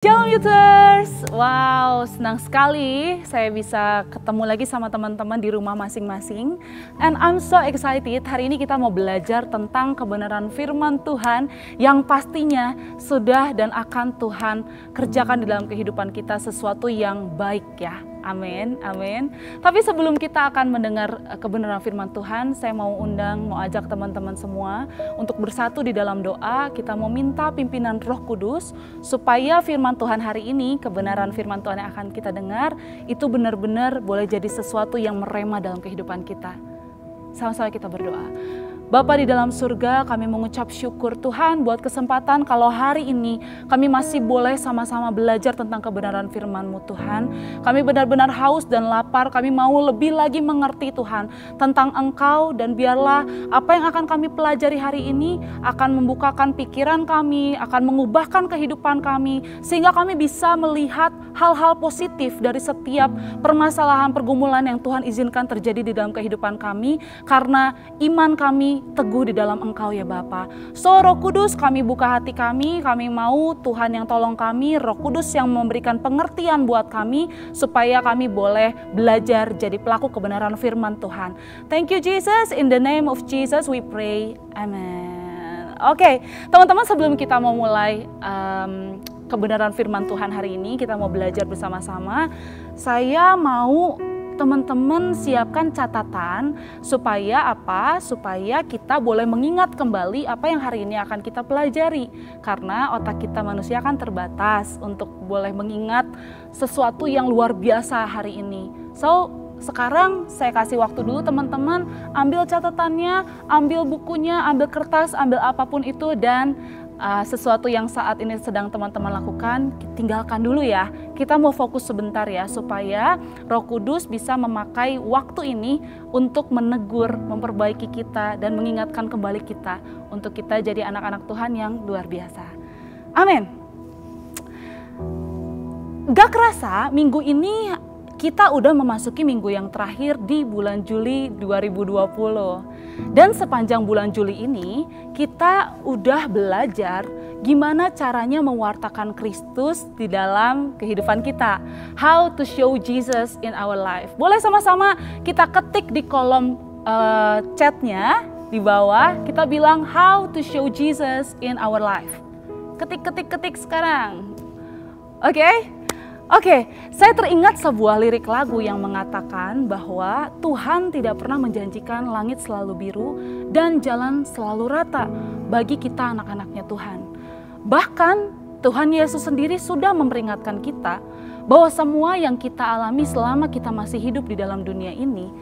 Shalom Youtubers, wow senang sekali saya bisa ketemu lagi sama teman-teman di rumah masing-masing. And I'm so excited, hari ini kita mau belajar tentang kebenaran firman Tuhan yang pastinya sudah dan akan Tuhan kerjakan di dalam kehidupan kita sesuatu yang baik ya. Amin, amin. Tapi sebelum kita akan mendengar kebenaran firman Tuhan, saya mau ajak teman-teman semua untuk bersatu di dalam doa. Kita mau minta pimpinan Roh Kudus supaya firman Tuhan hari ini, kebenaran firman Tuhan yang akan kita dengar, itu benar-benar boleh jadi sesuatu yang merema dalam kehidupan kita. Sama-sama kita berdoa. Bapa di dalam surga, kami mengucap syukur Tuhan buat kesempatan kalau hari ini kami masih boleh sama-sama belajar tentang kebenaran firman-Mu Tuhan. Kami benar-benar haus dan lapar, kami mau lebih lagi mengerti Tuhan tentang Engkau, dan biarlah apa yang akan kami pelajari hari ini akan membukakan pikiran kami, akan mengubahkan kehidupan kami, sehingga kami bisa melihat hal-hal positif dari setiap permasalahan pergumulan yang Tuhan izinkan terjadi di dalam kehidupan kami, karena iman kami teguh di dalam Engkau ya Bapa. So Roh Kudus, kami buka hati kami mau Tuhan yang tolong kami, Roh Kudus yang memberikan pengertian buat kami supaya kami boleh belajar jadi pelaku kebenaran firman Tuhan. Thank you Jesus, in the name of Jesus we pray, amen. Oke, teman-teman, sebelum kita mau mulai kebenaran firman Tuhan hari ini, kita mau belajar bersama-sama. Saya mau teman-teman siapkan catatan supaya apa? Supaya kita boleh mengingat kembali apa yang hari ini akan kita pelajari. Karena otak kita manusia kan terbatas untuk boleh mengingat sesuatu yang luar biasa hari ini. So, sekarang saya kasih waktu dulu teman-teman, ambil catatannya, ambil bukunya, ambil kertas, ambil apapun itu, dan sesuatu yang saat ini sedang teman-teman lakukan, tinggalkan dulu ya. Kita mau fokus sebentar ya, supaya Roh Kudus bisa memakai waktu ini untuk menegur, memperbaiki kita, dan mengingatkan kembali kita untuk kita jadi anak-anak Tuhan yang luar biasa. Amin. Gak kerasa minggu ini kita udah memasuki minggu yang terakhir di bulan Juli 2020. Dan sepanjang bulan Juli ini kita udah belajar gimana caranya mewartakan Kristus di dalam kehidupan kita. How to show Jesus in our life. Boleh sama-sama kita ketik di kolom chatnya di bawah. Kita bilang how to show Jesus in our life. Ketik sekarang. Oke, saya teringat sebuah lirik lagu yang mengatakan bahwa Tuhan tidak pernah menjanjikan langit selalu biru dan jalan selalu rata bagi kita anak-anaknya Tuhan. Bahkan Tuhan Yesus sendiri sudah memperingatkan kita bahwa semua yang kita alami selama kita masih hidup di dalam dunia ini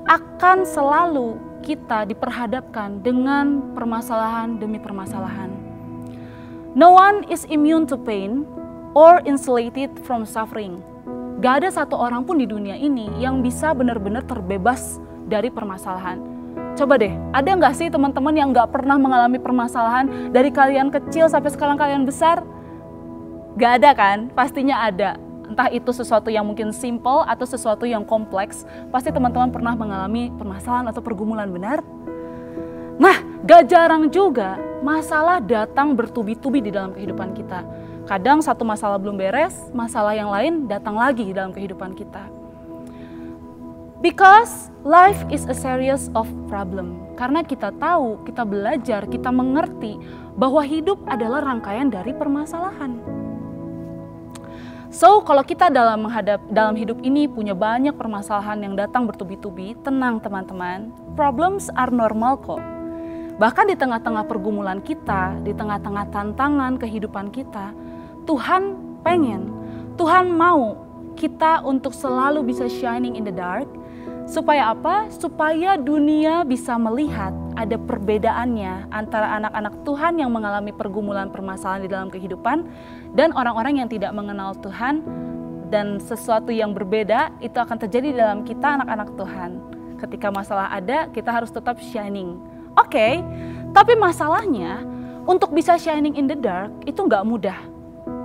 akan selalu kita diperhadapkan dengan permasalahan demi permasalahan. No one is immune to pain or insulated from suffering. Gak ada satu orang pun di dunia ini yang bisa benar-benar terbebas dari permasalahan. Coba deh, ada gak sih teman-teman yang gak pernah mengalami permasalahan dari kalian kecil sampai sekarang kalian besar? Gak ada kan? Pastinya ada. Entah itu sesuatu yang mungkin simple atau sesuatu yang kompleks, pasti teman-teman pernah mengalami permasalahan atau pergumulan, benar? Nah, gak jarang juga masalah datang bertubi-tubi di dalam kehidupan kita. Kadang satu masalah belum beres, masalah yang lain datang lagi dalam kehidupan kita. Because life is a series of problem. Karena kita tahu, kita belajar, kita mengerti bahwa hidup adalah rangkaian dari permasalahan. So, kalau kita dalam hidup ini punya banyak permasalahan yang datang bertubi-tubi, tenang teman-teman, problems are normal kok. Bahkan di tengah-tengah pergumulan kita, di tengah-tengah tantangan kehidupan kita, Tuhan mau kita untuk selalu bisa shining in the dark. Supaya apa? Supaya dunia bisa melihat ada perbedaannya antara anak-anak Tuhan yang mengalami pergumulan permasalahan di dalam kehidupan dan orang-orang yang tidak mengenal Tuhan. Dan sesuatu yang berbeda itu akan terjadi di dalam kita anak-anak Tuhan. Ketika masalah ada, kita harus tetap shining. Oke, tapi masalahnya untuk bisa shining in the dark itu nggak mudah.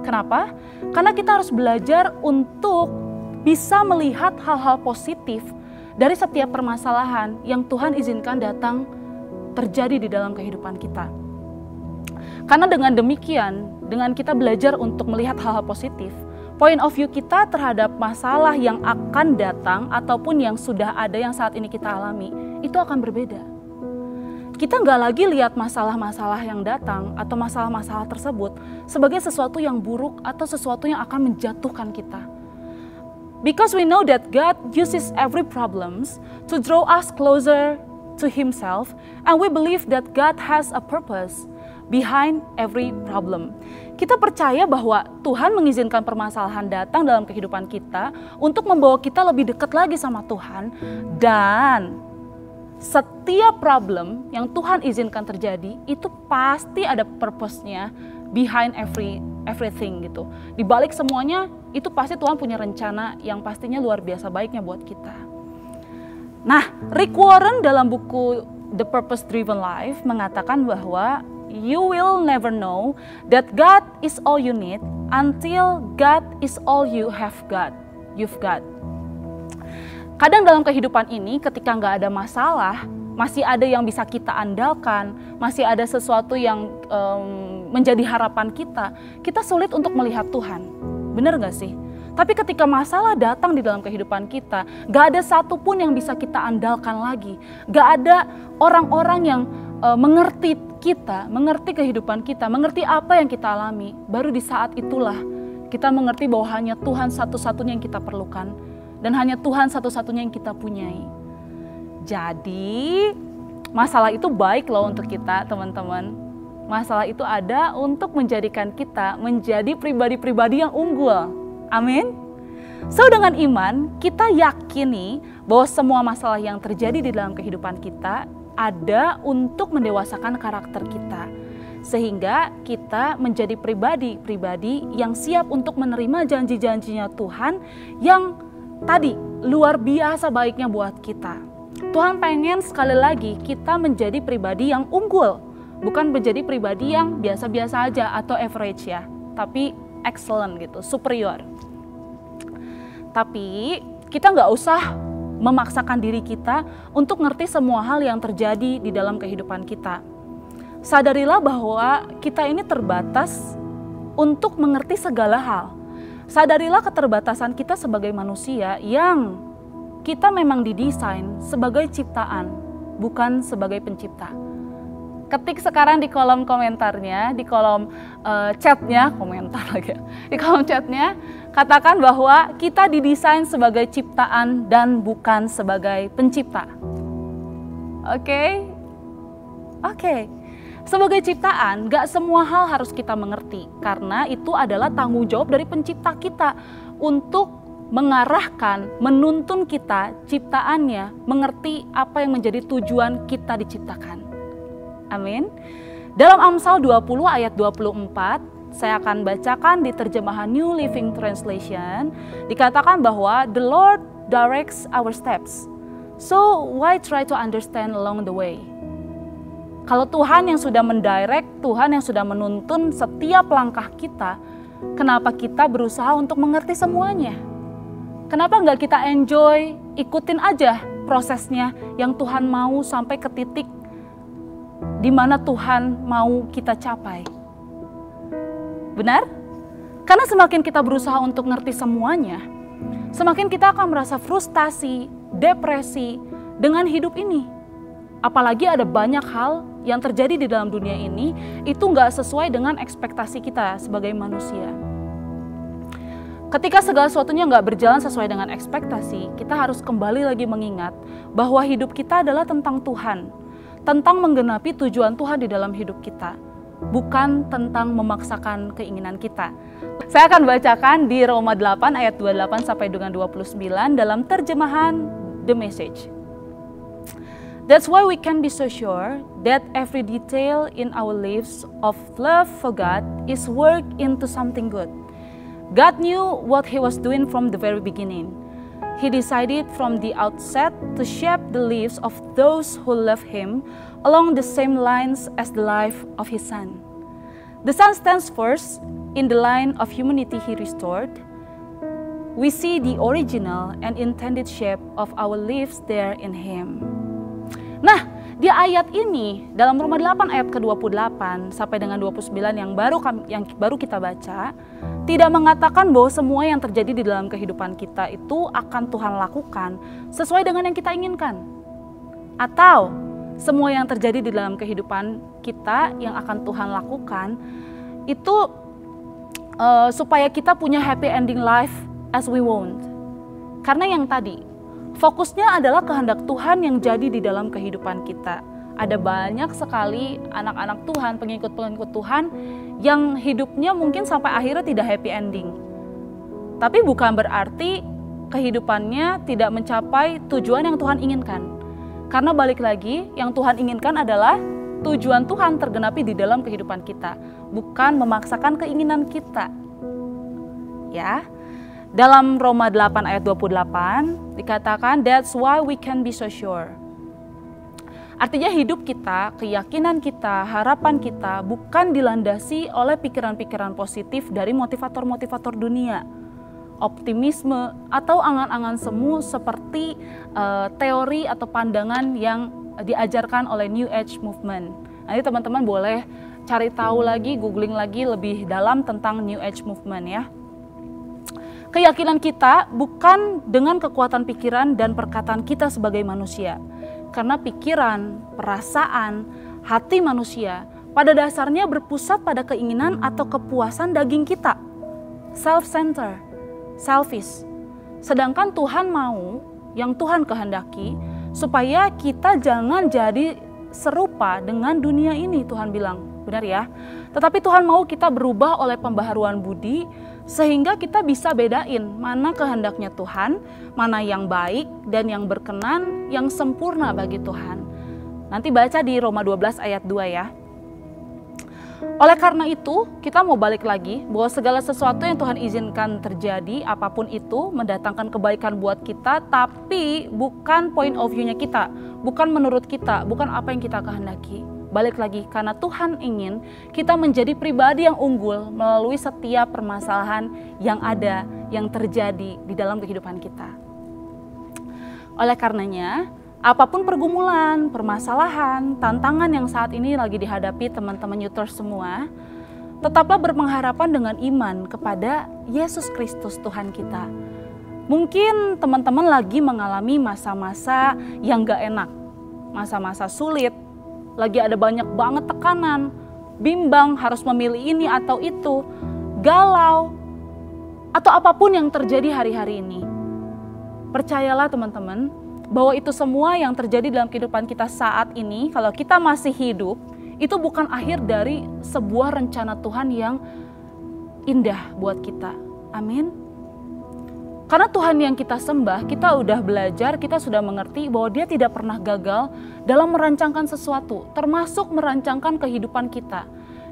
Kenapa? Karena kita harus belajar untuk bisa melihat hal-hal positif dari setiap permasalahan yang Tuhan izinkan datang terjadi di dalam kehidupan kita. Karena dengan demikian, dengan kita belajar untuk melihat hal-hal positif, point of view kita terhadap masalah yang akan datang ataupun yang sudah ada yang saat ini kita alami, itu akan berbeda. Kita nggak lagi lihat masalah-masalah yang datang atau masalah-masalah tersebut sebagai sesuatu yang buruk atau sesuatu yang akan menjatuhkan kita. Because we know that God uses every problems to draw us closer to Himself, and we believe that God has a purpose behind every problem. Kita percaya bahwa Tuhan mengizinkan permasalahan datang dalam kehidupan kita untuk membawa kita lebih dekat lagi sama Tuhan, dan setiap problem yang Tuhan izinkan terjadi itu pasti ada purpose-nya behind everything gitu. Di balik semuanya itu pasti Tuhan punya rencana yang pastinya luar biasa baiknya buat kita. Nah, Rick Warren dalam buku The Purpose Driven Life mengatakan bahwa you will never know that God is all you need until God is all you've got. Kadang dalam kehidupan ini ketika nggak ada masalah, masih ada yang bisa kita andalkan, masih ada sesuatu yang menjadi harapan kita sulit untuk melihat Tuhan. Benar nggak sih? Tapi ketika masalah datang di dalam kehidupan kita, gak ada satupun yang bisa kita andalkan lagi. Gak ada orang-orang yang mengerti kita, mengerti kehidupan kita, mengerti apa yang kita alami. Baru di saat itulah kita mengerti bahwa hanya Tuhan satu-satunya yang kita perlukan. Dan hanya Tuhan satu-satunya yang kita punyai. Jadi masalah itu baik loh untuk kita, teman-teman. Masalah itu ada untuk menjadikan kita menjadi pribadi-pribadi yang unggul. Amin. So dengan iman kita yakini bahwa semua masalah yang terjadi di dalam kehidupan kita ada untuk mendewasakan karakter kita. Sehingga kita menjadi pribadi-pribadi yang siap untuk menerima janji-janjinya Tuhan yang tadi luar biasa baiknya buat kita. Tuhan pengen sekali lagi kita menjadi pribadi yang unggul. Bukan menjadi pribadi yang biasa-biasa aja atau average ya. Tapi excellent gitu, superior. Tapi kita nggak usah memaksakan diri kita untuk ngerti semua hal yang terjadi di dalam kehidupan kita. Sadarilah bahwa kita ini terbatas untuk mengerti segala hal. Sadarilah keterbatasan kita sebagai manusia yang kita memang didesain sebagai ciptaan, bukan sebagai pencipta. Ketik sekarang di kolom komentarnya, di kolom chatnya, di kolom chatnya, katakan bahwa kita didesain sebagai ciptaan dan bukan sebagai pencipta. Oke? Sebagai ciptaan, gak semua hal harus kita mengerti, karena itu adalah tanggung jawab dari pencipta kita untuk mengarahkan, menuntun kita, ciptaannya, mengerti apa yang menjadi tujuan kita diciptakan. Amin. Dalam Amsal 20 ayat 24, saya akan bacakan di terjemahan New Living Translation, dikatakan bahwa the Lord directs our steps, so why try to understand along the way? Kalau Tuhan yang sudah mendirect, Tuhan yang sudah menuntun setiap langkah kita, kenapa kita berusaha untuk mengerti semuanya? Kenapa nggak kita enjoy, ikutin aja prosesnya yang Tuhan mau sampai ke titik di mana Tuhan mau kita capai? Benar? Karena semakin kita berusaha untuk ngerti semuanya, semakin kita akan merasa frustasi, depresi dengan hidup ini. Apalagi ada banyak hal yang terjadi di dalam dunia ini, itu nggak sesuai dengan ekspektasi kita sebagai manusia. Ketika segala sesuatunya nggak berjalan sesuai dengan ekspektasi, kita harus kembali lagi mengingat bahwa hidup kita adalah tentang Tuhan, tentang menggenapi tujuan Tuhan di dalam hidup kita, bukan tentang memaksakan keinginan kita. Saya akan bacakan di Roma 8 ayat 28 sampai dengan 29 dalam terjemahan The Message. That's why we can be so sure that every detail in our lives of love for God is worked into something good. God knew what He was doing from the very beginning. He decided from the outset to shape the lives of those who love Him along the same lines as the life of His Son. The Son stands first in the line of humanity He restored. We see the original and intended shape of our lives there in Him. Nah, Di ayat ini, dalam Roma 8 ayat ke-28 sampai dengan 29 yang baru kita baca, tidak mengatakan bahwa semua yang terjadi di dalam kehidupan kita itu akan Tuhan lakukan sesuai dengan yang kita inginkan. Atau semua yang terjadi di dalam kehidupan kita yang akan Tuhan lakukan itu supaya kita punya happy ending life as we want. Karena yang tadi, fokusnya adalah kehendak Tuhan yang jadi di dalam kehidupan kita. Ada banyak sekali anak-anak Tuhan, pengikut-pengikut Tuhan yang hidupnya mungkin sampai akhirnya tidak happy ending. Tapi bukan berarti kehidupannya tidak mencapai tujuan yang Tuhan inginkan. Karena balik lagi, yang Tuhan inginkan adalah tujuan Tuhan tergenapi di dalam kehidupan kita, bukan memaksakan keinginan kita. Ya. Dalam Roma 8 ayat 28 dikatakan, that's why we can be so sure. Artinya hidup kita, keyakinan kita, harapan kita bukan dilandasi oleh pikiran-pikiran positif dari motivator-motivator dunia, optimisme atau angan-angan semu seperti teori atau pandangan yang diajarkan oleh New Age Movement. Nanti teman-teman boleh cari tahu lagi, googling lagi lebih dalam tentang New Age Movement ya. Keyakinan kita bukan dengan kekuatan pikiran dan perkataan kita sebagai manusia. Karena pikiran, perasaan, hati manusia pada dasarnya berpusat pada keinginan atau kepuasan daging kita. Self-centered, selfish. Sedangkan Tuhan mau, yang Tuhan kehendaki, supaya kita jangan jadi serupa dengan dunia ini, Tuhan bilang. Benar ya? Tetapi Tuhan mau kita berubah oleh pembaharuan budi, sehingga kita bisa bedain mana kehendaknya Tuhan, mana yang baik dan yang berkenan, yang sempurna bagi Tuhan. Nanti baca di Roma 12 ayat 2 ya. Oleh karena itu, kita mau balik lagi bahwa segala sesuatu yang Tuhan izinkan terjadi, apapun itu, mendatangkan kebaikan buat kita, tapi bukan point of view-nya kita, bukan menurut kita, bukan apa yang kita kehendaki. Balik lagi, karena Tuhan ingin kita menjadi pribadi yang unggul melalui setiap permasalahan yang ada, yang terjadi di dalam kehidupan kita. Oleh karenanya, apapun pergumulan, permasalahan, tantangan yang saat ini lagi dihadapi teman-teman Youthers semua, tetaplah berpengharapan dengan iman kepada Yesus Kristus Tuhan kita. Mungkin teman-teman lagi mengalami masa-masa yang gak enak, masa-masa sulit, lagi ada banyak banget tekanan, bimbang harus memilih ini atau itu, galau, atau apapun yang terjadi hari-hari ini. Percayalah teman-teman, bahwa itu semua yang terjadi dalam kehidupan kita saat ini, kalau kita masih hidup, itu bukan akhir dari sebuah rencana Tuhan yang indah buat kita. Amin. Karena Tuhan yang kita sembah, kita udah belajar, kita sudah mengerti bahwa Dia tidak pernah gagal dalam merancangkan sesuatu, termasuk merancangkan kehidupan kita.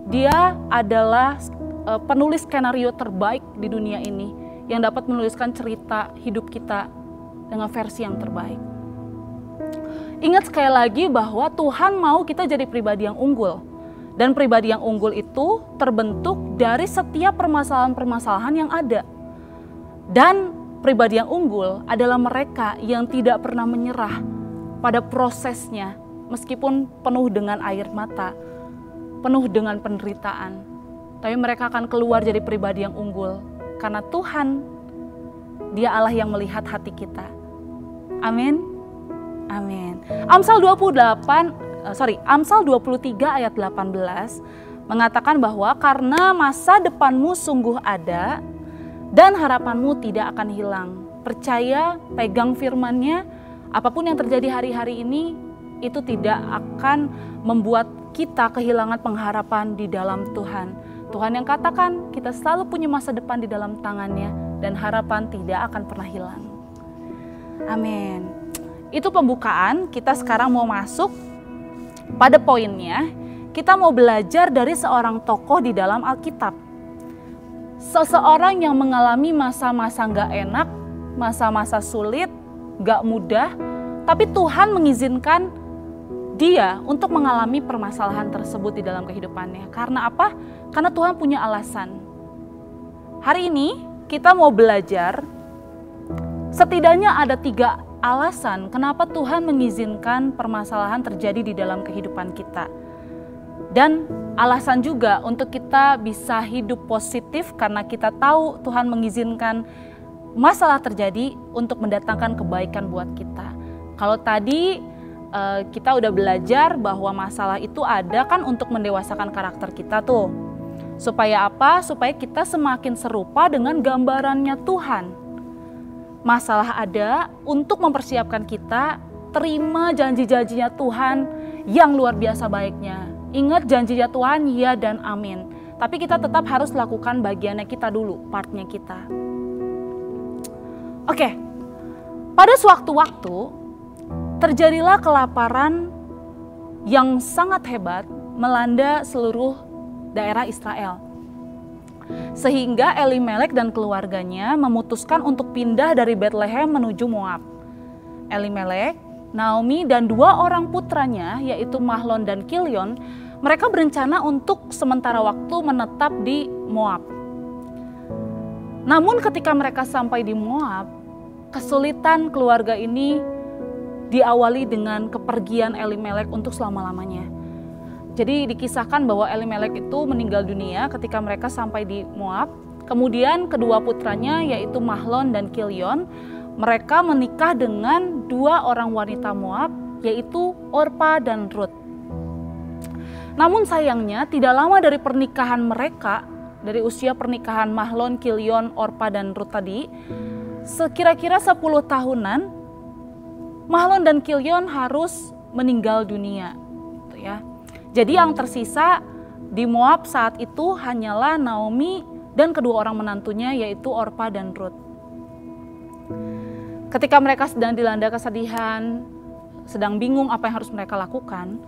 Dia adalah penulis skenario terbaik di dunia ini, yang dapat menuliskan cerita hidup kita dengan versi yang terbaik. Ingat sekali lagi bahwa Tuhan mau kita jadi pribadi yang unggul. Dan pribadi yang unggul itu terbentuk dari setiap permasalahan-permasalahan yang ada. Dan pribadi yang unggul adalah mereka yang tidak pernah menyerah pada prosesnya, meskipun penuh dengan air mata, penuh dengan penderitaan. Tapi mereka akan keluar jadi pribadi yang unggul, karena Tuhan, Dia Allah yang melihat hati kita. Amin. Amin. Amsal 23 ayat 18 mengatakan bahwa karena masa depanmu sungguh ada, dan harapanmu tidak akan hilang. Percaya, pegang firman-Nya, apapun yang terjadi hari-hari ini, itu tidak akan membuat kita kehilangan pengharapan di dalam Tuhan. Tuhan yang katakan kita selalu punya masa depan di dalam tangan-Nya, dan harapan tidak akan pernah hilang. Amin. Itu pembukaan, kita sekarang mau masuk pada poinnya. Kita mau belajar dari seorang tokoh di dalam Alkitab. Seseorang yang mengalami masa-masa gak enak, masa-masa sulit, gak mudah, tapi Tuhan mengizinkan dia untuk mengalami permasalahan tersebut di dalam kehidupannya. Karena apa? Karena Tuhan punya alasan. Hari ini kita mau belajar, setidaknya ada 3 alasan kenapa Tuhan mengizinkan permasalahan terjadi di dalam kehidupan kita. Dan alasan juga untuk kita bisa hidup positif karena kita tahu Tuhan mengizinkan masalah terjadi untuk mendatangkan kebaikan buat kita. Kalau tadi kita udah belajar bahwa masalah itu ada kan untuk mendewasakan karakter kita tuh. Supaya apa? Supaya kita semakin serupa dengan gambarannya Tuhan. Masalah ada untuk mempersiapkan kita terima janji-janjinya Tuhan yang luar biasa baiknya. Ingat janjinya Tuhan, ya dan amin. Tapi kita tetap harus lakukan bagiannya kita dulu, partnya kita. Oke, pada sewaktu-waktu terjadilah kelaparan yang sangat hebat melanda seluruh daerah Israel. Sehingga Elimelek dan keluarganya memutuskan untuk pindah dari Bethlehem menuju Moab. Elimelek, Naomi dan 2 orang putranya yaitu Mahlon dan Kilion, mereka berencana untuk sementara waktu menetap di Moab. Namun ketika mereka sampai di Moab, kesulitan keluarga ini diawali dengan kepergian Elimelek untuk selama-lamanya. Jadi dikisahkan bahwa Elimelek itu meninggal dunia ketika mereka sampai di Moab. Kemudian kedua putranya yaitu Mahlon dan Kilion, mereka menikah dengan 2 orang wanita Moab yaitu Orpa dan Rut. Namun sayangnya tidak lama dari pernikahan mereka, dari usia pernikahan Mahlon, Kilion, Orpa dan Rut tadi, sekira-kira 10 tahunan, Mahlon dan Kilion harus meninggal dunia. Gitu ya. Jadi yang tersisa di Moab saat itu hanyalah Naomi dan kedua orang menantunya yaitu Orpa dan Rut. Ketika mereka sedang dilanda kesedihan, sedang bingung apa yang harus mereka lakukan,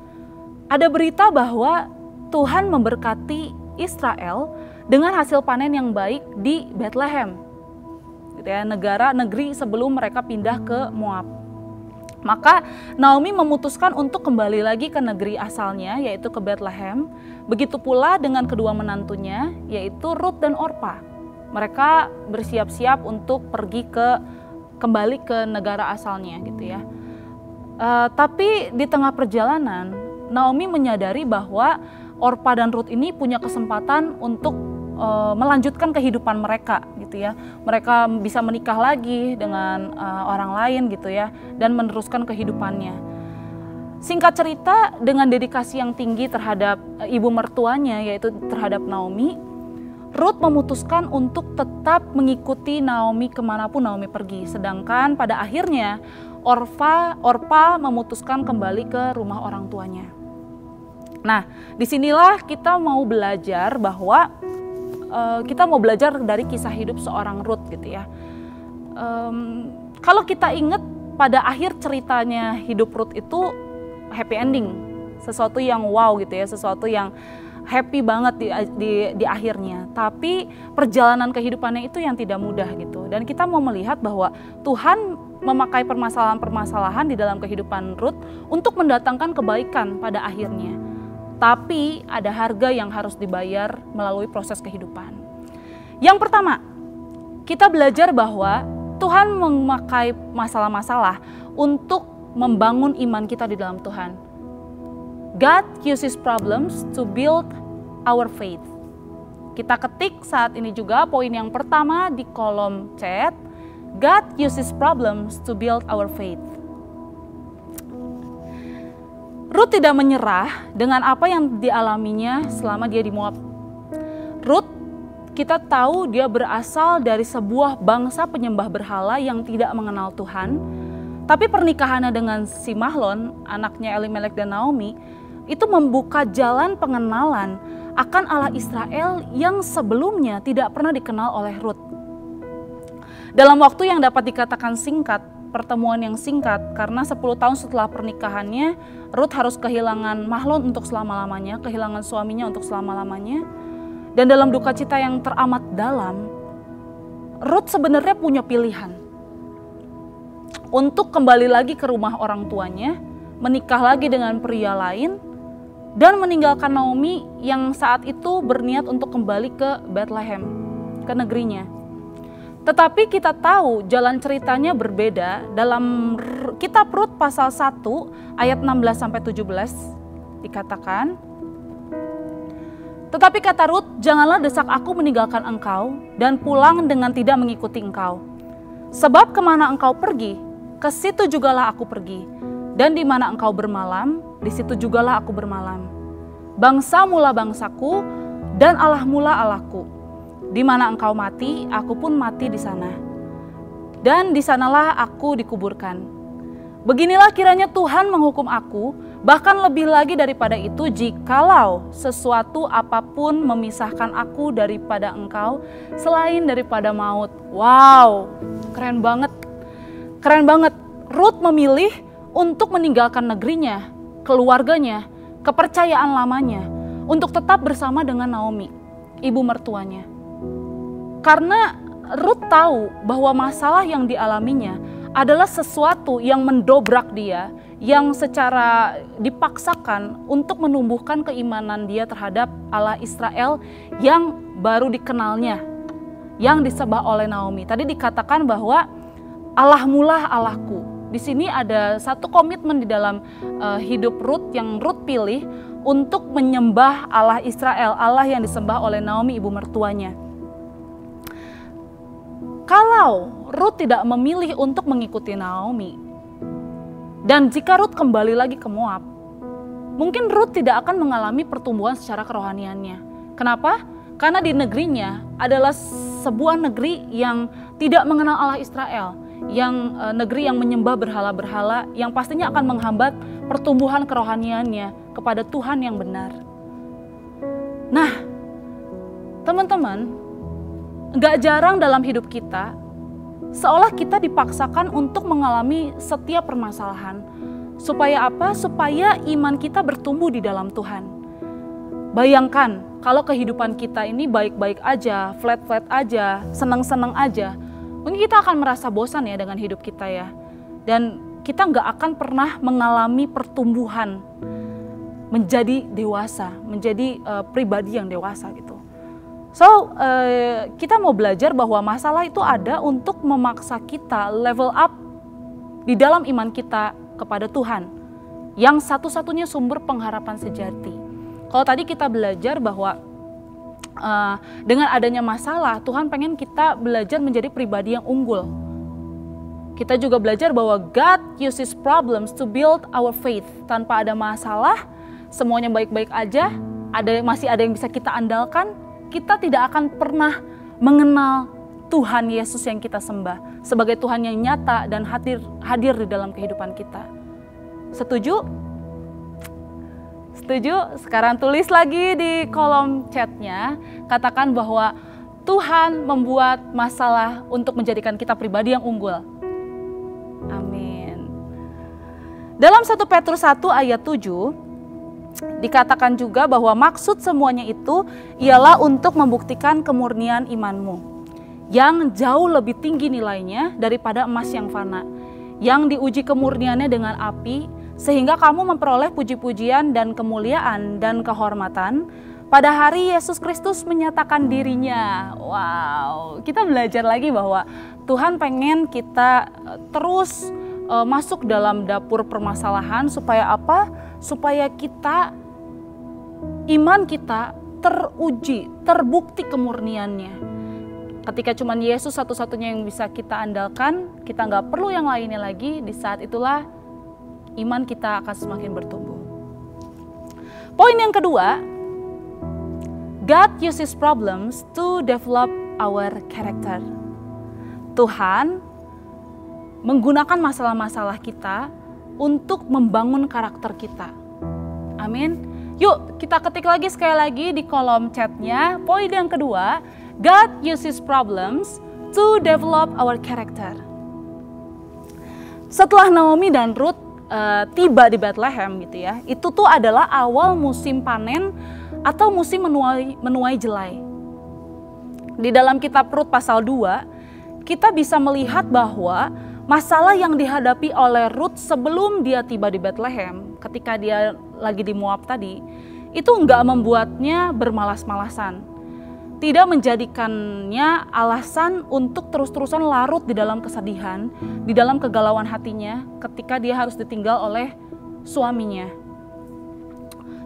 ada berita bahwa Tuhan memberkati Israel dengan hasil panen yang baik di Bethlehem, gitu ya, negeri sebelum mereka pindah ke Moab. Maka Naomi memutuskan untuk kembali lagi ke negeri asalnya yaitu ke Bethlehem. Begitu pula dengan kedua menantunya yaitu Rut dan Orpa. Mereka bersiap-siap untuk kembali ke negara asalnya gitu ya. Tapi di tengah perjalanan Naomi menyadari bahwa Orpa dan Rut ini punya kesempatan untuk melanjutkan kehidupan mereka gitu ya. Mereka bisa menikah lagi dengan orang lain gitu ya dan meneruskan kehidupannya. Singkat cerita, dengan dedikasi yang tinggi terhadap ibu mertuanya yaitu terhadap Naomi, Rut memutuskan untuk tetap mengikuti Naomi kemanapun Naomi pergi. Sedangkan pada akhirnya Orpa memutuskan kembali ke rumah orang tuanya. Nah, disinilah kita mau belajar bahwa kita mau belajar dari kisah hidup seorang Rut gitu ya. Kalau kita ingat pada akhir ceritanya hidup Rut itu happy ending, sesuatu yang wow gitu ya, sesuatu yang happy banget di akhirnya. Tapi perjalanan kehidupannya itu yang tidak mudah gitu. Dan kita mau melihat bahwa Tuhan memakai permasalahan-permasalahan di dalam kehidupan Rut untuk mendatangkan kebaikan pada akhirnya. Tapi ada harga yang harus dibayar melalui proses kehidupan. Yang pertama, kita belajar bahwa Tuhan memakai masalah-masalah untuk membangun iman kita di dalam Tuhan. God uses problems to build our faith. Kita ketik saat ini juga poin yang pertama di kolom chat. God uses problems to build our faith. Rut tidak menyerah dengan apa yang dialaminya selama dia di Moab. Rut, kita tahu dia berasal dari sebuah bangsa penyembah berhala yang tidak mengenal Tuhan. Tapi pernikahannya dengan si Mahlon, anaknya Elimelek dan Naomi, itu membuka jalan pengenalan akan Allah Israel yang sebelumnya tidak pernah dikenal oleh Rut. Dalam waktu yang dapat dikatakan singkat, pertemuan yang singkat, karena 10 tahun setelah pernikahannya, Rut harus kehilangan Mahlon untuk selama-lamanya, kehilangan suaminya untuk selama-lamanya. Dan dalam duka cita yang teramat dalam, Rut sebenarnya punya pilihan untuk kembali lagi ke rumah orang tuanya, menikah lagi dengan pria lain, dan meninggalkan Naomi yang saat itu berniat untuk kembali ke Bethlehem, ke negerinya. Tetapi kita tahu jalan ceritanya berbeda. Dalam kitab Rut pasal 1 ayat 16-17 dikatakan, tetapi kata Rut, janganlah desak aku meninggalkan engkau dan pulang dengan tidak mengikuti engkau. Sebab kemana engkau pergi, ke situ jugalah aku pergi. Dan di mana engkau bermalam, di situ jugalah aku bermalam. Bangsa mula bangsaku dan Allah mula Allahku. Di mana engkau mati, aku pun mati di sana. Dan di sanalah aku dikuburkan. Beginilah kiranya Tuhan menghukum aku, bahkan lebih lagi daripada itu, jikalau sesuatu apapun memisahkan aku daripada engkau, selain daripada maut. Wow, keren banget. Keren banget. Rut memilih untuk meninggalkan negerinya, keluarganya, kepercayaan lamanya, untuk tetap bersama dengan Naomi, ibu mertuanya. Karena Rut tahu bahwa masalah yang dialaminya adalah sesuatu yang mendobrak dia, yang secara dipaksakan untuk menumbuhkan keimanan dia terhadap Allah Israel yang baru dikenalnya, yang disembah oleh Naomi. Tadi dikatakan bahwa Allah mula Allahku. Di sini ada satu komitmen di dalam hidup Rut yang Rut pilih untuk menyembah Allah Israel, Allah yang disembah oleh Naomi ibu mertuanya. Kalau Rut tidak memilih untuk mengikuti Naomi, dan jika Rut kembali lagi ke Moab, mungkin Rut tidak akan mengalami pertumbuhan secara kerohaniannya. Kenapa? Karena di negerinya adalah sebuah negeri yang tidak mengenal Allah Israel, yang negeri yang menyembah berhala-berhala, yang pastinya akan menghambat pertumbuhan kerohaniannya kepada Tuhan yang benar. Nah, teman-teman, gak jarang dalam hidup kita, seolah kita dipaksakan untuk mengalami setiap permasalahan. Supaya apa? Supaya iman kita bertumbuh di dalam Tuhan. Bayangkan, kalau kehidupan kita ini baik-baik aja, flat-flat aja, senang-senang aja, mungkin kita akan merasa bosan ya dengan hidup kita ya. Dan kita gak akan pernah mengalami pertumbuhan, menjadi dewasa, menjadi pribadi yang dewasa gitu. So, kita mau belajar bahwa masalah itu ada untuk memaksa kita level up di dalam iman kita kepada Tuhan, yang satu-satunya sumber pengharapan sejati. Kalau tadi kita belajar bahwa dengan adanya masalah, Tuhan pengen kita belajar menjadi pribadi yang unggul. Kita juga belajar bahwa God uses problems to build our faith. Tanpa ada masalah, semuanya baik-baik aja, masih ada yang bisa kita andalkan, kita tidak akan pernah mengenal Tuhan Yesus yang kita sembah sebagai Tuhan yang nyata dan hadir di dalam kehidupan kita. Setuju? Setuju? Sekarang tulis lagi di kolom chatnya, katakan bahwa Tuhan membuat masalah untuk menjadikan kita pribadi yang unggul. Amin. Dalam 1 Petrus 1 ayat 7, dikatakan juga bahwa maksud semuanya itu ialah untuk membuktikan kemurnian imanmu yang jauh lebih tinggi nilainya daripada emas yang fana, yang diuji kemurniannya dengan api, sehingga kamu memperoleh puji-pujian dan kemuliaan dan kehormatan pada hari Yesus Kristus menyatakan dirinya. Wow, kita belajar lagi bahwa Tuhan pengen kita terus masuk dalam dapur permasalahan supaya apa? Supaya iman kita teruji, terbukti kemurniannya. Ketika cuman Yesus satu-satunya yang bisa kita andalkan, kita nggak perlu yang lainnya lagi, di saat itulah iman kita akan semakin bertumbuh. Poin yang kedua, God uses problems to develop our character. Tuhan menggunakan masalah-masalah kita untuk membangun karakter kita. Amin. Yuk kita ketik lagi sekali lagi di kolom chatnya. Poin yang kedua, God uses problems to develop our character. Setelah Naomi dan Rut tiba di Bethlehem gitu ya, itu tuh adalah awal musim panen atau musim menuai jelai. Di dalam kitab Rut pasal 2, kita bisa melihat bahwa masalah yang dihadapi oleh Rut sebelum dia tiba di Bethlehem, ketika dia lagi di Moab tadi, itu enggak membuatnya bermalas-malasan. tidak menjadikannya alasan untuk terus-terusan larut di dalam kesedihan, di dalam kegalauan hatinya ketika dia harus ditinggal oleh suaminya.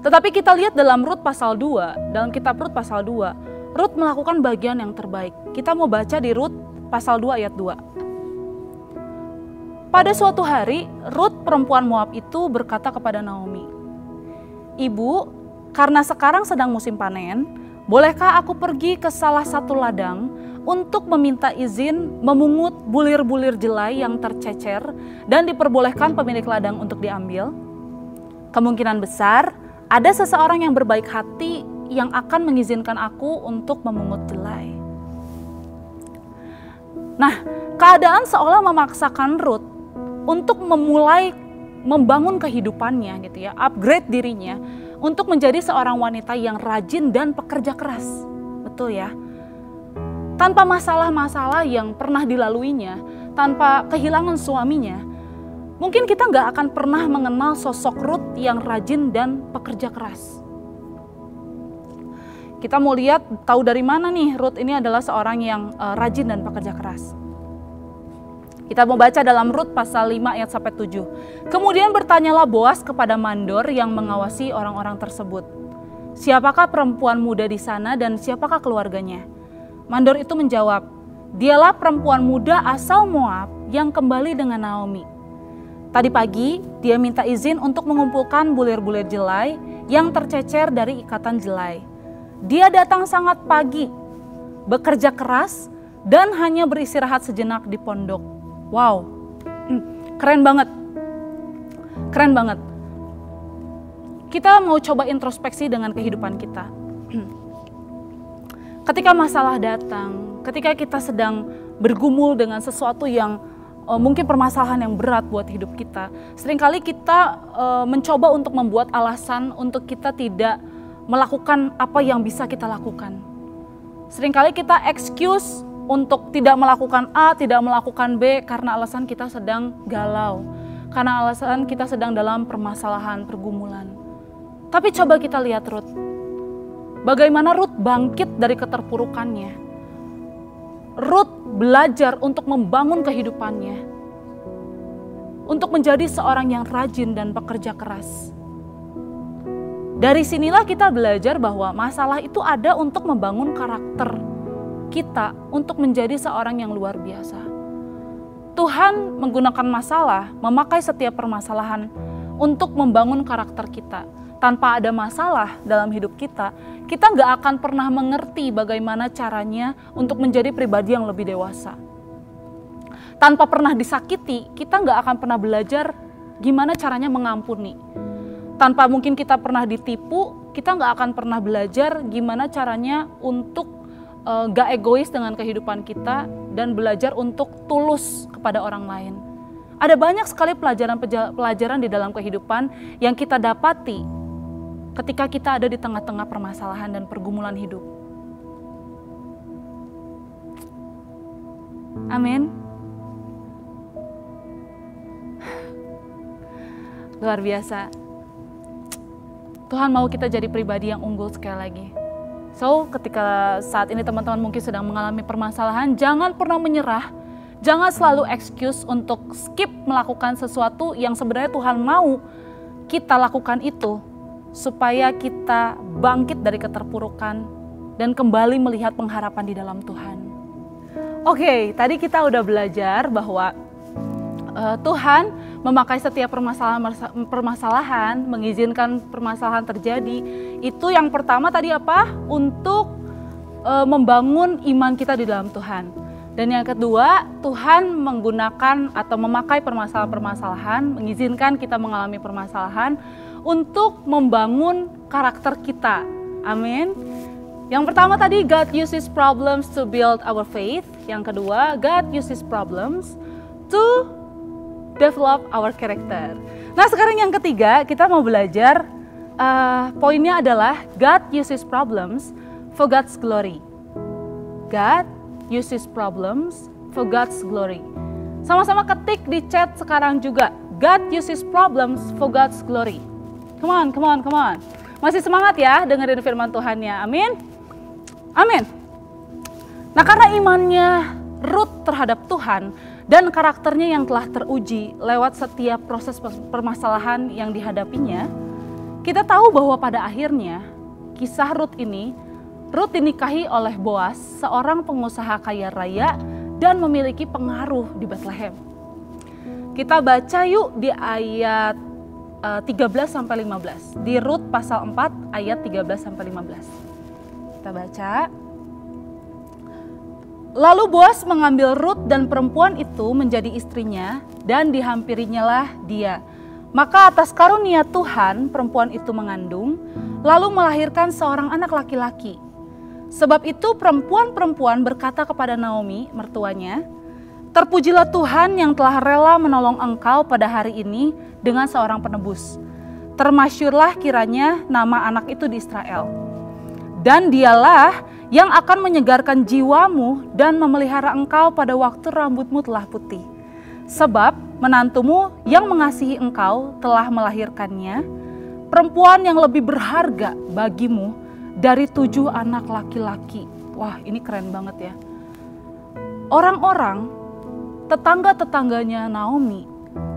Tetapi kita lihat dalam Rut pasal 2, dalam kitab Rut pasal 2, Rut melakukan bagian yang terbaik. Kita mau baca di Rut pasal 2 ayat 2. Pada suatu hari, Rut perempuan Moab itu berkata kepada Naomi, "Ibu, karena sekarang sedang musim panen, bolehkah aku pergi ke salah satu ladang untuk meminta izin memungut bulir-bulir jelai yang tercecer dan diperbolehkan pemilik ladang untuk diambil? Kemungkinan besar ada seseorang yang berbaik hati yang akan mengizinkan aku untuk memungut jelai." Nah, keadaan seolah memaksakan Rut untuk memulai membangun kehidupannya gitu ya, upgrade dirinya untuk menjadi seorang wanita yang rajin dan pekerja keras. Betul ya? Tanpa masalah-masalah yang pernah dilaluinya, tanpa kehilangan suaminya, mungkin kita nggak akan pernah mengenal sosok Rut yang rajin dan pekerja keras. Kita mau lihat, tahu dari mana nih Rut ini adalah seorang yang rajin dan pekerja keras. Kita mau baca dalam Rut pasal 5 ayat sampai 7. Kemudian bertanyalah Boas kepada mandor yang mengawasi orang-orang tersebut, "Siapakah perempuan muda di sana dan siapakah keluarganya?" Mandor itu menjawab, "Dialah perempuan muda asal Moab yang kembali dengan Naomi. Tadi pagi dia minta izin untuk mengumpulkan bulir-bulir jelai yang tercecer dari ikatan jelai. Dia datang sangat pagi, bekerja keras dan hanya beristirahat sejenak di pondok." Wow, keren banget. Keren banget. Kita mau coba introspeksi dengan kehidupan kita. Ketika masalah datang, ketika kita sedang bergumul dengan sesuatu yang mungkin permasalahan yang berat buat hidup kita, seringkali kita mencoba untuk membuat alasan untuk kita tidak melakukan apa yang bisa kita lakukan. Seringkali kita excuse untuk tidak melakukan A, tidak melakukan B karena alasan kita sedang galau, karena alasan kita sedang dalam permasalahan, pergumulan. Tapi coba kita lihat Rut. Bagaimana Rut bangkit dari keterpurukannya. Rut belajar untuk membangun kehidupannya, untuk menjadi seorang yang rajin dan pekerja keras. Dari sinilah kita belajar bahwa masalah itu ada untuk membangun karakter kita untuk menjadi seorang yang luar biasa. Tuhan menggunakan masalah, memakai setiap permasalahan untuk membangun karakter kita. Tanpa ada masalah dalam hidup kita, kita nggak akan pernah mengerti bagaimana caranya untuk menjadi pribadi yang lebih dewasa. Tanpa pernah disakiti, kita nggak akan pernah belajar gimana caranya mengampuni. Tanpa mungkin kita pernah ditipu, kita nggak akan pernah belajar gimana caranya untuk gak egois dengan kehidupan kita dan belajar untuk tulus kepada orang lain. Ada banyak sekali pelajaran di dalam kehidupan yang kita dapati ketika kita ada di tengah-tengah permasalahan dan pergumulan hidup. Amin. Luar biasa. Tuhan mau kita jadi pribadi yang unggul sekali lagi. So, ketika saat ini teman-teman mungkin sedang mengalami permasalahan, jangan pernah menyerah. Jangan selalu excuse untuk skip melakukan sesuatu yang sebenarnya Tuhan mau kita lakukan itu, supaya kita bangkit dari keterpurukan dan kembali melihat pengharapan di dalam Tuhan. Oke, tadi kita udah belajar bahwa Tuhan memakai setiap permasalahan, mengizinkan permasalahan terjadi. Itu yang pertama tadi apa? Untuk membangun iman kita di dalam Tuhan. Dan yang kedua, Tuhan menggunakan atau memakai permasalahan-permasalahan, mengizinkan kita mengalami permasalahan untuk membangun karakter kita. Amin. Yang pertama tadi, God uses problems to build our faith. Yang kedua, God uses problems to develop our character. Nah, sekarang yang ketiga kita mau belajar, poinnya adalah God uses problems for God's glory. God uses problems for God's glory. Sama-sama ketik di chat sekarang juga, God uses problems for God's glory. Come on, come on, come on. Masih semangat ya dengerin firman Tuhannya, amin? Amin. Nah, karena imannya Ruth terhadap Tuhan dan karakternya yang telah teruji lewat setiap proses permasalahan yang dihadapinya, kita tahu bahwa pada akhirnya kisah Ruth dinikahi oleh Boas, seorang pengusaha kaya raya dan memiliki pengaruh di Bethlehem. Kita baca yuk di ayat 13-15, di Rut pasal 4 ayat 13-15. Kita baca. Lalu Boas mengambil Rut dan perempuan itu menjadi istrinya dan dihampirinyalah dia. Maka atas karunia Tuhan perempuan itu mengandung, lalu melahirkan seorang anak laki-laki. Sebab itu perempuan-perempuan berkata kepada Naomi, mertuanya, "Terpujilah Tuhan yang telah rela menolong engkau pada hari ini dengan seorang penebus. Termasyurlah kiranya nama anak itu di Israel. Dan dialah yang akan menyegarkan jiwamu dan memelihara engkau pada waktu rambutmu telah putih. Sebab menantumu yang mengasihi engkau telah melahirkannya, perempuan yang lebih berharga bagimu dari 7 anak laki-laki." Wah, ini keren banget ya. Orang-orang, tetangga-tetangganya Naomi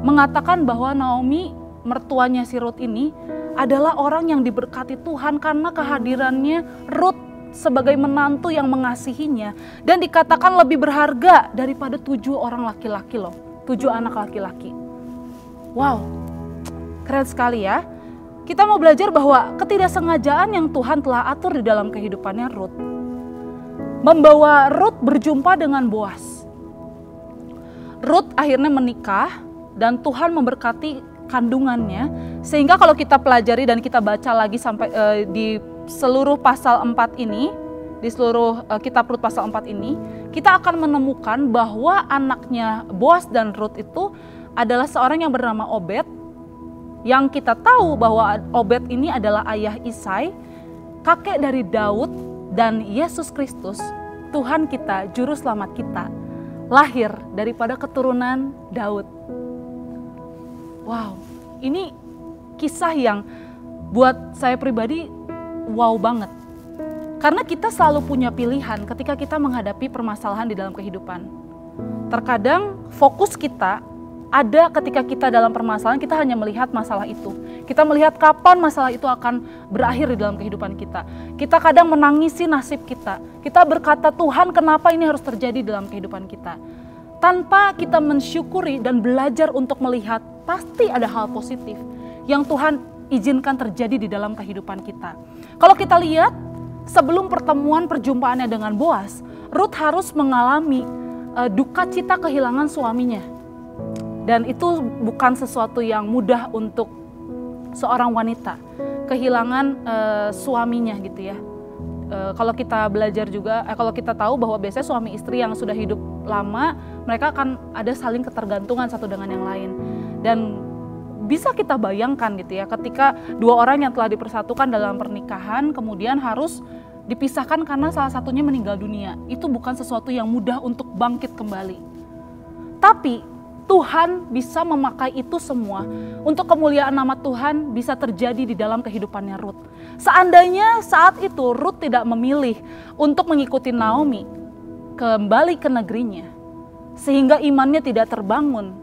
mengatakan bahwa Naomi, mertuanya si Rut ini, adalah orang yang diberkati Tuhan karena kehadirannya Rut sebagai menantu yang mengasihinya. Dan dikatakan lebih berharga daripada 7 orang laki-laki loh. 7 anak laki-laki. Wow, keren sekali ya. Kita mau belajar bahwa ketidaksengajaan yang Tuhan telah atur di dalam kehidupannya Rut membawa Rut berjumpa dengan Boas. Rut akhirnya menikah dan Tuhan memberkati kandungannya, sehingga kalau kita pelajari dan kita baca lagi sampai di seluruh pasal 4 ini, di seluruh kitab Rut pasal 4 ini, kita akan menemukan bahwa anaknya Boas dan Rut itu adalah seorang yang bernama Obed, yang kita tahu bahwa Obed ini adalah ayah Isai, kakek dari Daud, dan Yesus Kristus, Tuhan kita, juru selamat kita, lahir daripada keturunan Daud. Wow, ini kisah yang buat saya pribadi wow banget. Karena kita selalu punya pilihan ketika kita menghadapi permasalahan di dalam kehidupan. Terkadang fokus kita ada ketika kita dalam permasalahan, kita hanya melihat masalah itu. Kita melihat kapan masalah itu akan berakhir di dalam kehidupan kita. Kita kadang menangisi nasib kita. Kita berkata, Tuhan, kenapa ini harus terjadi dalam kehidupan kita? Tanpa kita mensyukuri dan belajar untuk melihat, pasti ada hal positif yang Tuhan izinkan terjadi di dalam kehidupan kita. Kalau kita lihat, sebelum pertemuan perjumpaannya dengan Boas, Rut harus mengalami duka cita kehilangan suaminya. Dan itu bukan sesuatu yang mudah untuk seorang wanita, kehilangan suaminya gitu ya. Kalau kita belajar juga, kalau kita tahu bahwa biasanya suami istri yang sudah hidup lama, mereka akan ada saling ketergantungan satu dengan yang lain. Dan bisa kita bayangkan gitu ya, ketika 2 orang yang telah dipersatukan dalam pernikahan, kemudian harus dipisahkan karena salah satunya meninggal dunia. Itu bukan sesuatu yang mudah untuk bangkit kembali. Tapi Tuhan bisa memakai itu semua untuk kemuliaan nama Tuhan bisa terjadi di dalam kehidupannya Rut. Seandainya saat itu Rut tidak memilih untuk mengikuti Naomi kembali ke negerinya, sehingga imannya tidak terbangun,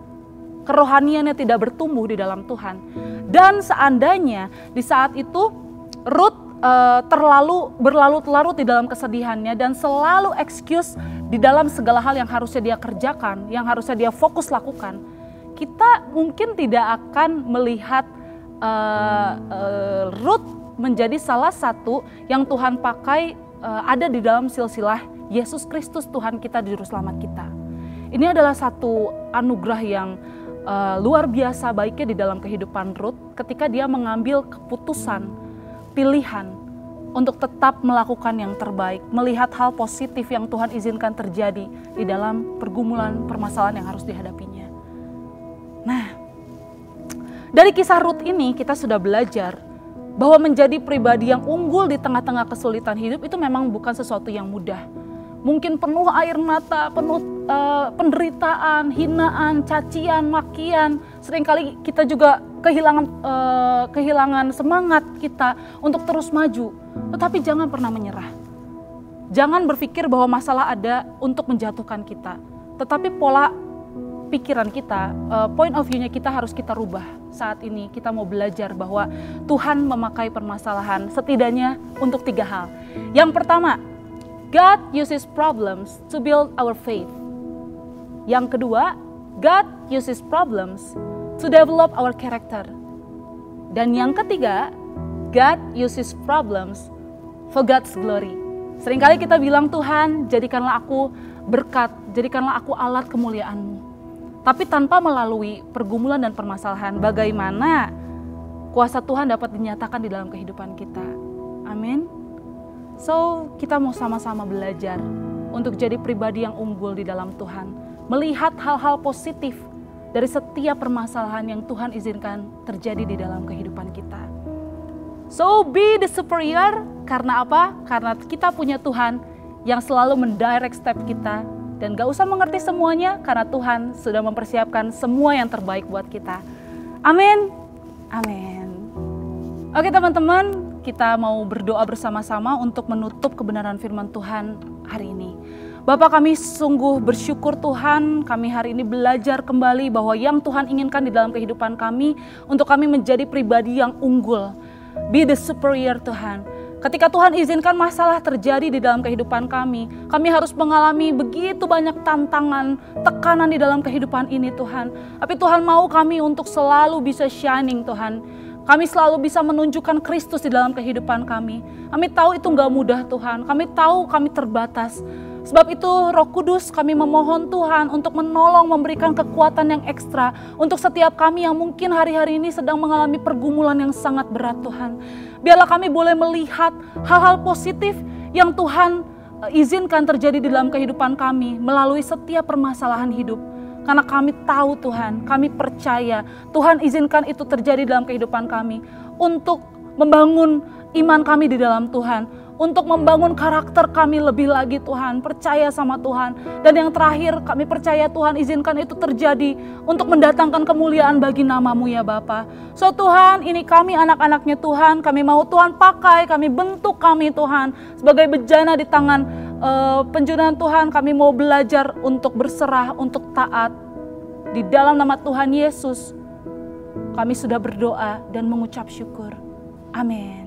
kerohaniannya tidak bertumbuh di dalam Tuhan. Dan seandainya di saat itu Rut berlarut-larut di dalam kesedihannya dan selalu excuse di dalam segala hal yang harusnya dia kerjakan, yang harusnya dia fokus lakukan, kita mungkin tidak akan melihat Rut menjadi salah satu yang Tuhan pakai ada di dalam silsilah Yesus Kristus Tuhan kita, juru selamat kita. Ini adalah satu anugerah yang luar biasa baiknya di dalam kehidupan Rut ketika dia mengambil keputusan, pilihan untuk tetap melakukan yang terbaik, melihat hal positif yang Tuhan izinkan terjadi di dalam pergumulan permasalahan yang harus dihadapinya. Nah, dari kisah Rut ini kita sudah belajar bahwa menjadi pribadi yang unggul di tengah-tengah kesulitan hidup itu memang bukan sesuatu yang mudah. Mungkin penuh air mata, penuh penderitaan, hinaan, cacian, makian. Seringkali kita juga kehilangan semangat kita untuk terus maju. Tetapi jangan pernah menyerah. Jangan berpikir bahwa masalah ada untuk menjatuhkan kita. Tetapi pola pikiran kita, point of view-nya kita harus kita rubah. Saat ini kita mau belajar bahwa Tuhan memakai permasalahan setidaknya untuk 3 hal. Yang pertama, God uses problems to build our faith. Yang kedua, God uses problems to develop our character. Dan yang ketiga, God uses problems for God's glory. Seringkali kita bilang, Tuhan, jadikanlah aku berkat, jadikanlah aku alat kemuliaan-Mu. Tapi tanpa melalui pergumulan dan permasalahan, bagaimana kuasa Tuhan dapat dinyatakan di dalam kehidupan kita. Amin. So, kita mau sama-sama belajar untuk jadi pribadi yang unggul di dalam Tuhan. Melihat hal-hal positif dari setiap permasalahan yang Tuhan izinkan terjadi di dalam kehidupan kita. So, be the superior. Karena apa? Karena kita punya Tuhan yang selalu mendirect step kita. Dan gak usah mengerti semuanya, karena Tuhan sudah mempersiapkan semua yang terbaik buat kita. Amin. Amin. Oke teman-teman, kita mau berdoa bersama-sama untuk menutup kebenaran firman Tuhan hari ini. Bapak, kami sungguh bersyukur Tuhan, kami hari ini belajar kembali bahwa yang Tuhan inginkan di dalam kehidupan kami, untuk kami menjadi pribadi yang unggul. Be the superior Tuhan. Ketika Tuhan izinkan masalah terjadi di dalam kehidupan kami harus mengalami begitu banyak tantangan, tekanan di dalam kehidupan ini Tuhan. Tapi Tuhan mau kami untuk selalu bisa shining Tuhan. Kami selalu bisa menunjukkan Kristus di dalam kehidupan kami. Kami tahu itu gak mudah Tuhan, kami tahu kami terbatas. Sebab itu Roh Kudus, kami memohon Tuhan untuk menolong, memberikan kekuatan yang ekstra untuk setiap kami yang mungkin hari-hari ini sedang mengalami pergumulan yang sangat berat Tuhan. Biarlah kami boleh melihat hal-hal positif yang Tuhan izinkan terjadi di dalam kehidupan kami melalui setiap permasalahan hidup. Karena kami tahu Tuhan, kami percaya Tuhan izinkan itu terjadi dalam kehidupan kami untuk membangun iman kami di dalam Tuhan, untuk membangun karakter kami lebih lagi Tuhan, percaya sama Tuhan. Dan yang terakhir, kami percaya Tuhan izinkan itu terjadi untuk mendatangkan kemuliaan bagi nama-Mu ya Bapa. So Tuhan, ini kami anak-anaknya Tuhan, kami mau Tuhan pakai, kami bentuk kami Tuhan sebagai bejana di tangan penjunaan Tuhan. Kami mau belajar untuk berserah, untuk taat. Di dalam nama Tuhan Yesus, kami sudah berdoa dan mengucap syukur. Amin.